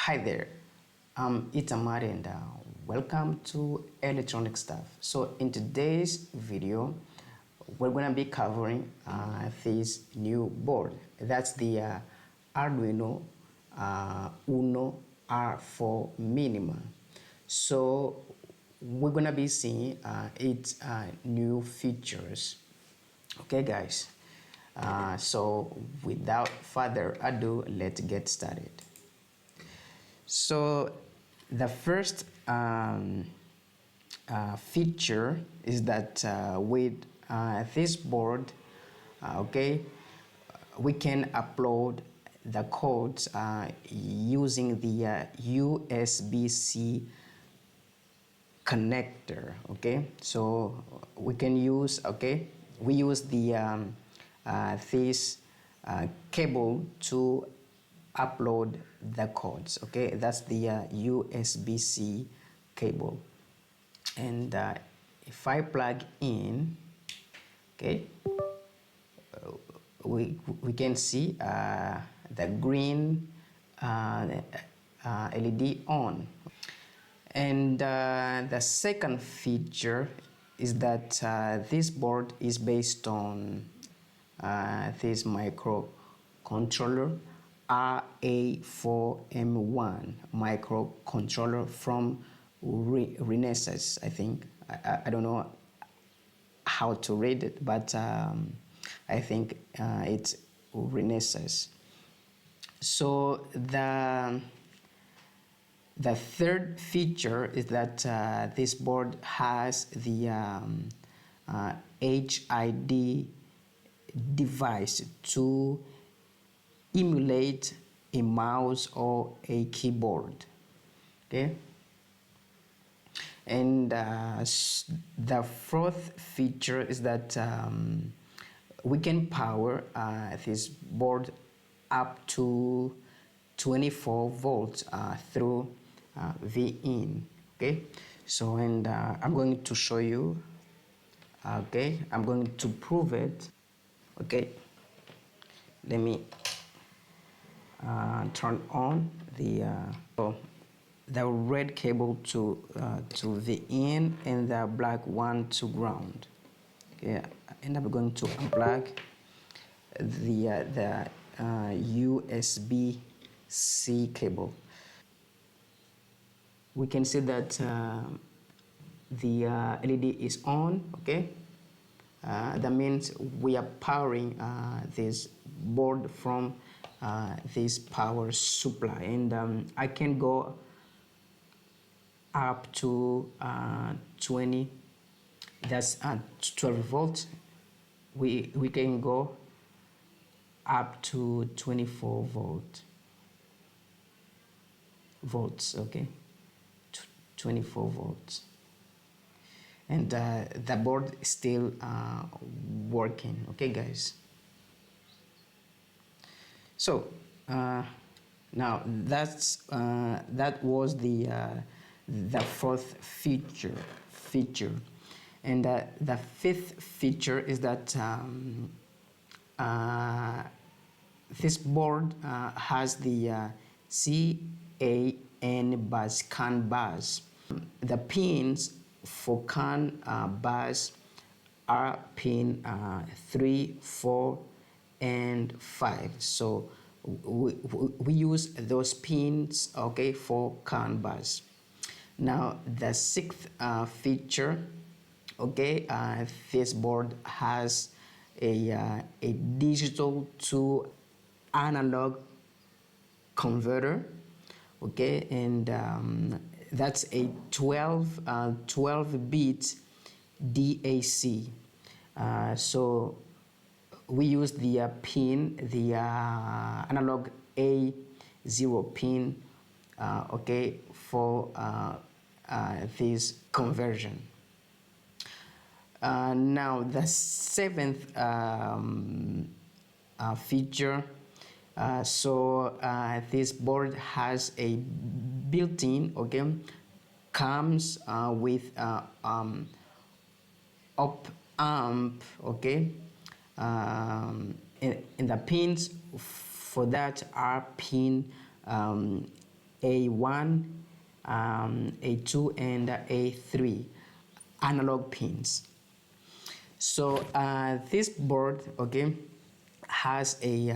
Hi there, it's Amari and welcome to Electronic Stuff. So in today's video, we're gonna be covering this new board. That's the Arduino Uno R4 Minima. So we're gonna be seeing its new features. Okay, guys. So without further ado, let's get started. So the first feature is that with this board, okay, we can upload the codes using the USB-C connector. Okay, so we can use, okay, we use the this cable to upload the codes. Okay, that's the USB-C cable, and if I plug in, okay, we can see the green LED on. And the second feature is that this board is based on this microcontroller RA4M1 microcontroller from Renesas, I think. I don't know how to read it, but I think it's Renesas. So the third feature is that this board has the HID device to emulate a mouse or a keyboard. Okay, and the fourth feature is that we can power this board up to 24 volts through V-in. Okay, so and I'm going to show you. Okay, I'm going to prove it. Okay, let me turn on the red cable to V-in and the black one to ground. Okay, and I'm going to unplug the USB-C cable. We can see that the LED is on. Okay, that means we are powering this board from this power supply, and I can go up to 20, that's 12 volts. We can go up to 24 volts. Okay, 24 volts, and the board is still working. Okay, guys. So now that was the fourth feature, and the fifth feature is that this board has the CAN bus. The pins for CAN bus are pin 3, 4, and 5. So we use those pins, okay, for CAN bus. Now the sixth feature, okay, this board has a digital to analog converter. Okay, and that's a 12-bit DAC. So we use the pin, the analog A0 pin, okay, for this conversion. Now the seventh feature, so this board has a built-in, okay, comes with op amp, okay, and the pins for that are pin A1, A2, and A3 analog pins. So this board, okay, has a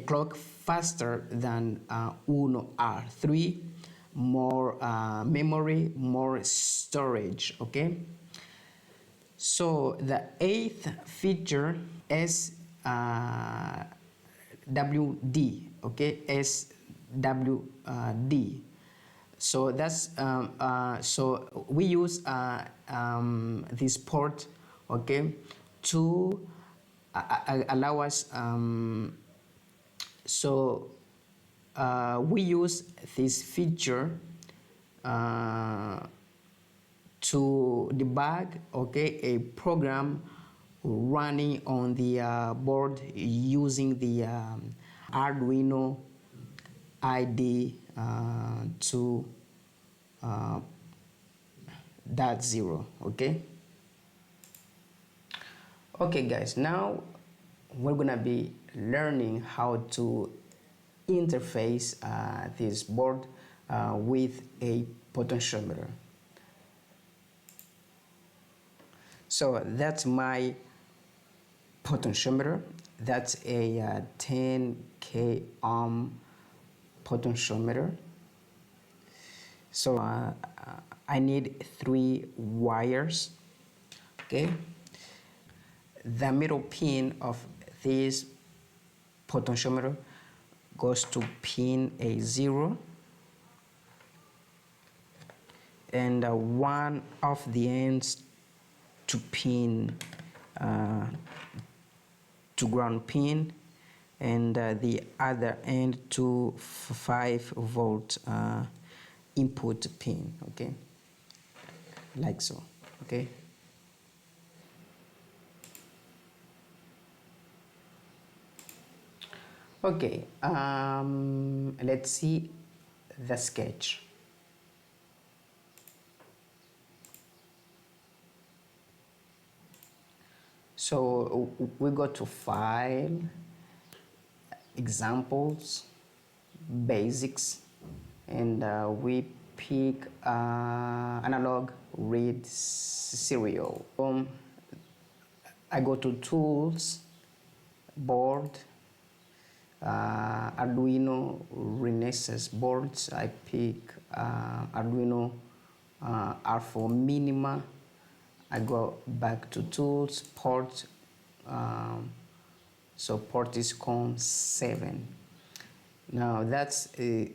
clock faster than Uno R3, more memory, more storage, okay. So the eighth feature is WD, okay, SWD. So that's so we use this port, okay, to allow us we use this feature to debug, okay, a program running on the board using the Arduino ID 2.0, okay. Okay guys, now we're gonna be learning how to interface this board with a potentiometer. So that's my potentiometer. That's a 10k ohm potentiometer. So I need 3 wires, okay. The middle pin of this potentiometer goes to pin A0, and one of the ends to pin to ground pin, and the other end to 5-volt input pin, okay, like so, okay. Okay, let's see the sketch. So we go to File, Examples, Basics, and we pick Analog Read Serial. I go to Tools, Board, Arduino renesas boards. I pick Arduino R4 Minima. I go back to Tools, Port, so port is COM7. Now that's the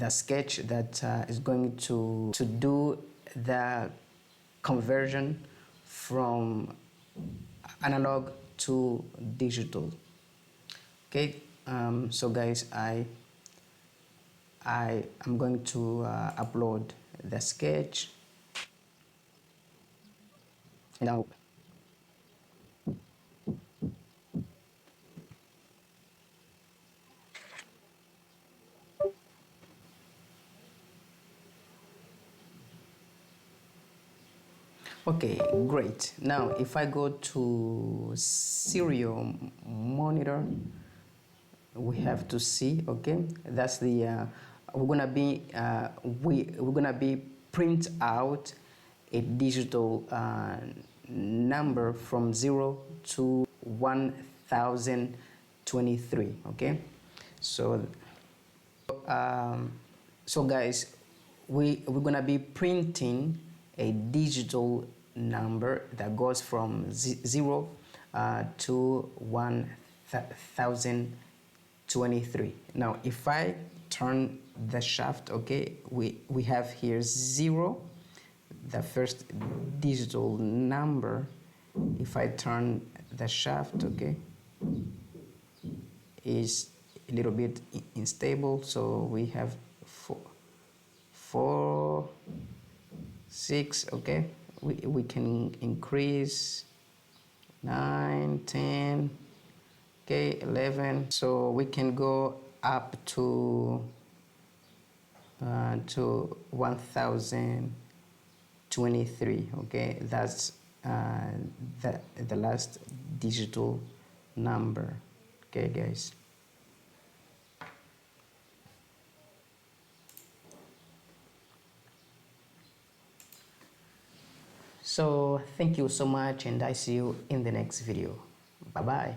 sketch that is going to do the conversion from analog to digital. Okay, so guys, I am going to upload the sketch now. Okay, great. Now if I go to serial monitor, we have to see, okay, that's the we're gonna be print out a digital number from 0 to 1023, okay. So so guys, we're gonna be printing a digital number that goes from 0 to 1023. Now if I turn the shaft, okay, we have here 0, the first digital number. If I turn the shaft, okay, is a little bit unstable, so we have 4, 6, okay. We can increase 9, 10, okay, 11, so we can go up to 1023, okay. That's the last digital number, okay guys. So thank you so much, and I see you in the next video. Bye bye.